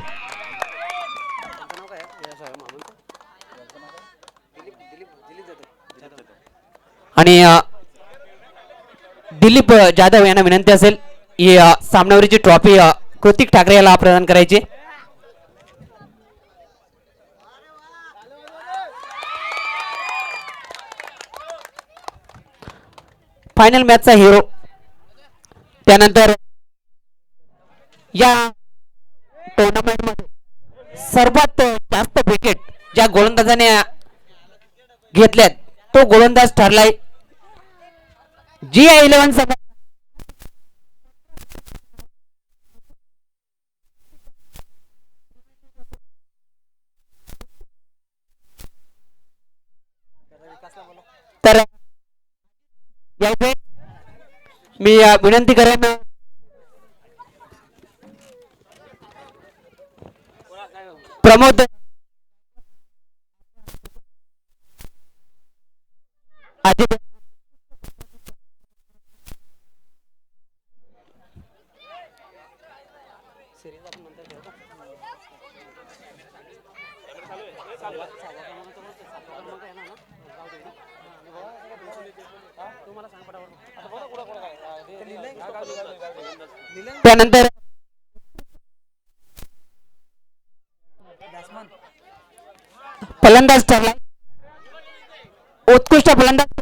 आणि दिलीप जाधव यांना विनंती असेल ही सामनावरची ट्रॉफी कृतिक ठाकरे याला प्रदान करायची. फायनल मॅचचा हिरो. त्यानंतर या टुर्नामेंट मध्ये सर्वात जास्त विकेट ज्या गोलंदाजाने घेतल्यात तो गोलंदाज ठरलाय GI11 संघ. तर यावेळी मी विनंती करेन प्रमोद अजित त्यानंतर फलंदाज ठरला उत्कृष्ट फलंदाज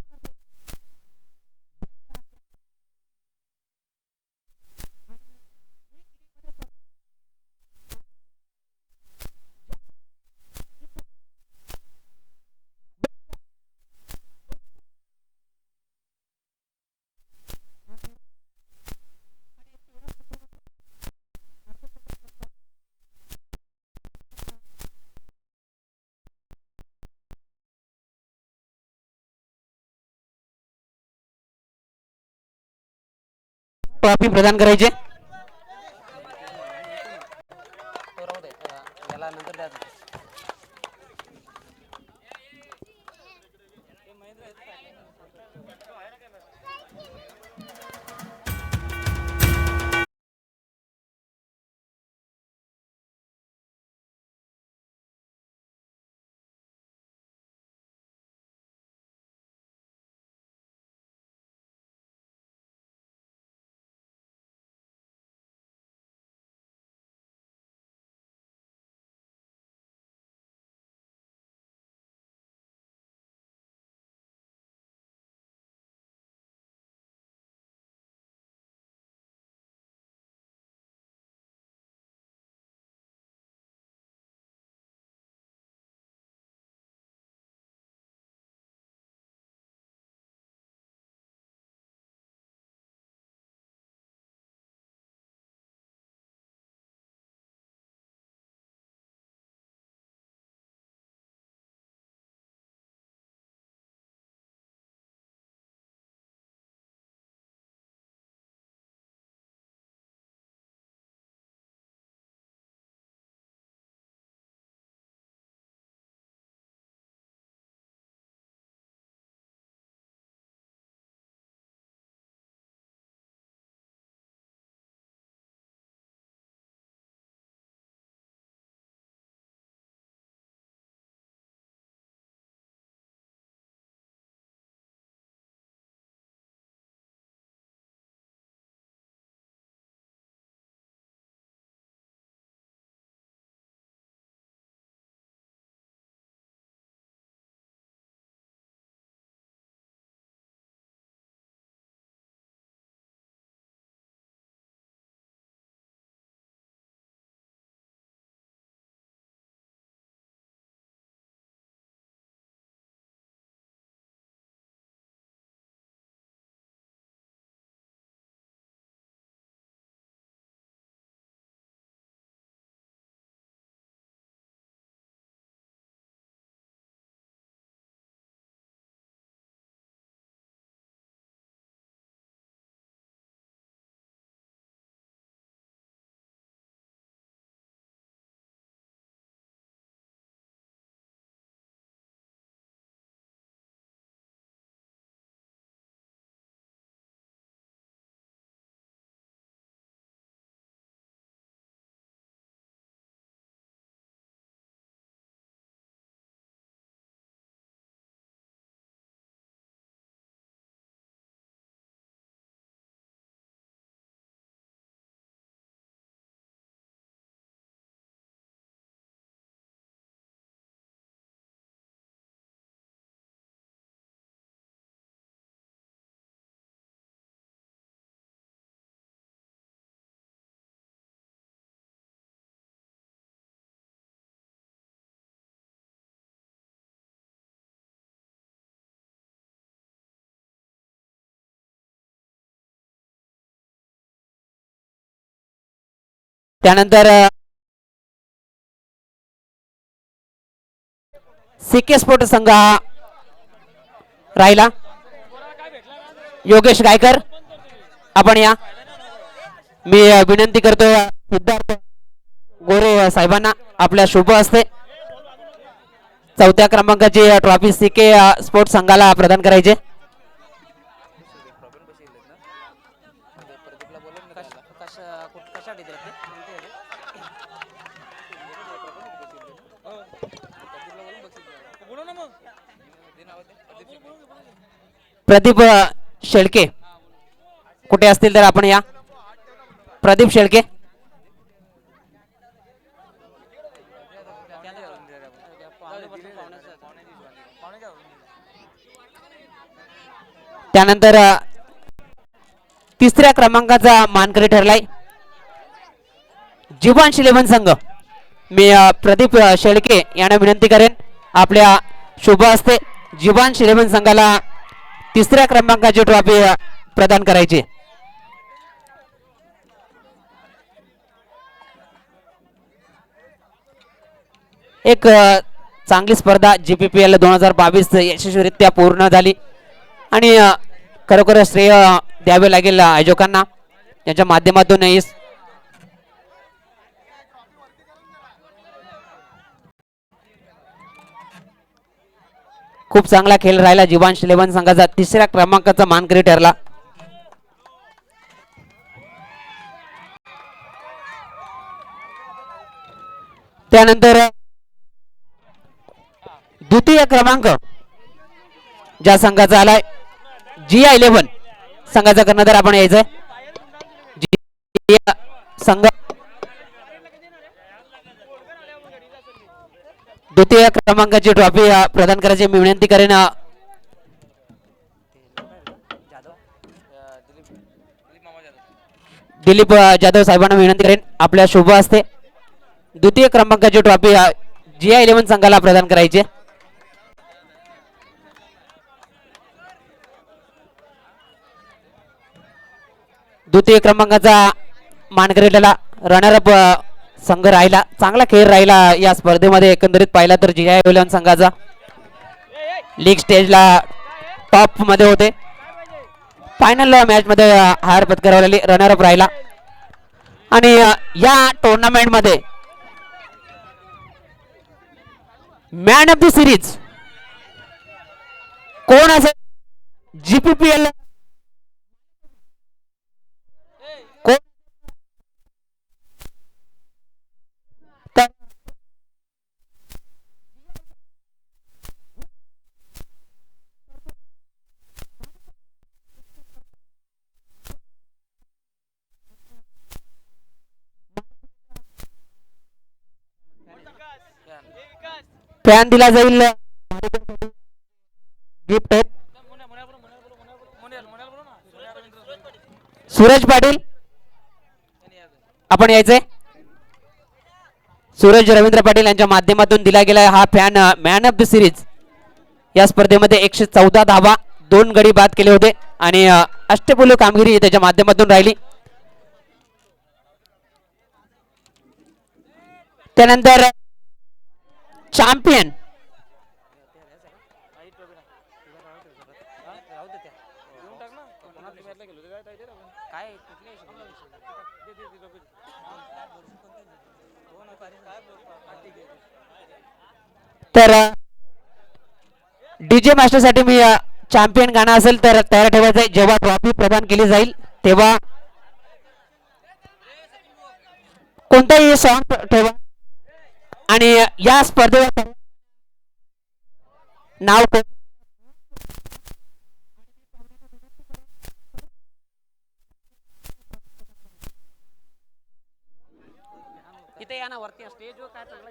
ट्रॉफी प्रदान करायचे. त्यानंतर सीके स्पोर्ट संघ हा राहिला. योगेश गायकर आपण या. मी विनंती करतो सिद्धार्थ गोरे साहेबांना आपल्या शुभ हस्ते चौथ्या क्रमांकाची ट्रॉफी सीके स्पोर्ट संघाला प्रदान करायचे. प्रदीप शेळके कुठे असतील तर आपण या. प्रदीप शेळके त्यानंतर तिसऱ्या क्रमांकाचा मानकरी ठरलाय जीवांश 11 संघ. मी प्रदीप शेळके यांना विनंती करेन आपल्या शुभ हस्ते जीवांश 11 संघाला तिसऱ्या क्रमांकाची ट्रॉफी प्रदान करायची. एक चांगली स्पर्धा GPPL 2022 यशस्वीरित्या पूर्ण झाली आणि खरोखर श्रेय द्यावे लागेल आयोजकांना यांच्या माध्यमातून खूप चांगला खेळ राहिला. जीवांश 11 संघाचा तिसऱ्या क्रमांकाचा मानकरी ठरला. त्यानंतर द्वितीय क्रमांक ज्या संघाचा आलाय GI11 संघाचा कर्णधार आपण यायचंय. संघ द्वितीय क्रमांकाची ट्रॉफी प्रदान करायची मी विनंती करेन दिलीप जाधव साहेबांना विनंती करेन आपल्या शुभ हस्ते द्वितीय क्रमांकाची ट्रॉफी GI11 संघाला प्रदान करायची. द्वितीय क्रमांकाचा मानकरी ठरला. रनरअप संघ राहिला. चांगला खेळ राहिला या स्पर्धेमध्ये एकंदरीत पाहिला तर GI11 संघाचा लीग स्टेजला टॉप मध्ये होते. फायनल मॅच मध्ये हार पत्करवलेली रनरअप राहिला आणि या टुर्नामेंट मध्ये मॅन ऑफ द सिरीज कोण असेल GPPL फॅन दिला जाईल. गिफ्ट सूरज पाटील आपण यायचंय. सूरज रवींद्र पाटील यांच्या माध्यमातून दिला गेला हा fan man of the series. या स्पर्धेमध्ये 114 धावा 2 गडी बाद केले होते आणि अष्टपैलू कामगिरी त्याच्या माध्यमातून राहिली. त्यानंतर चॅम्पियन तर DJ मास्टर साठी मी चॅम्पियन गाणं असेल तर तयार ठेवायचंय. जेव्हा ट्रॉफी प्रदान केली जाईल तेव्हा कोणताही सॉन्ग ठेवा आणि या स्पर्धेवर नाव इथे या ना वरती स्टेजवर काय चांगलं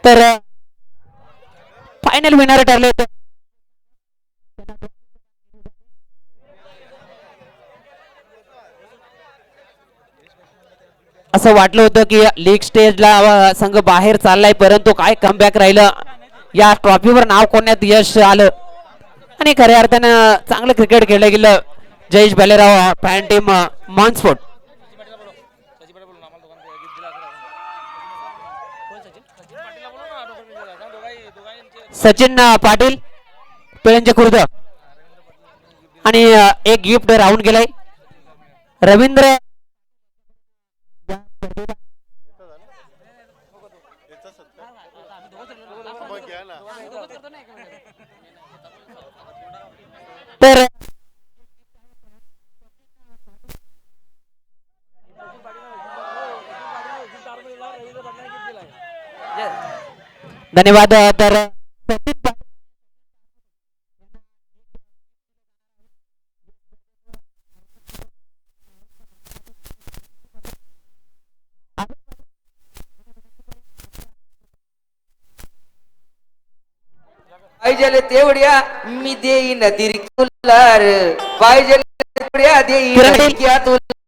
तर फायनल विनर ठरले असं वाटलं होतं की लीग स्टेजला संघ बाहेर चाललाय, परंतु काय कमबॅक राहिलं. या ट्रॉफीवर नाव कोणण्यात यश आलं आणि खऱ्या अर्थानं चांगलं क्रिकेट खेळलं गेलं. Jayesh Bhalerao fan team Montfort. Sachin Patil Pilanje Khurd आणि एक गिफ्ट राहून गेलाय. रवींद्र तर धन्यवाद. तर सचिन पाटील पाहिजे तेवढ्या मी देईन तिरकुलार, पाहिजे तेवढ्या देईन किरण पाटील. तुला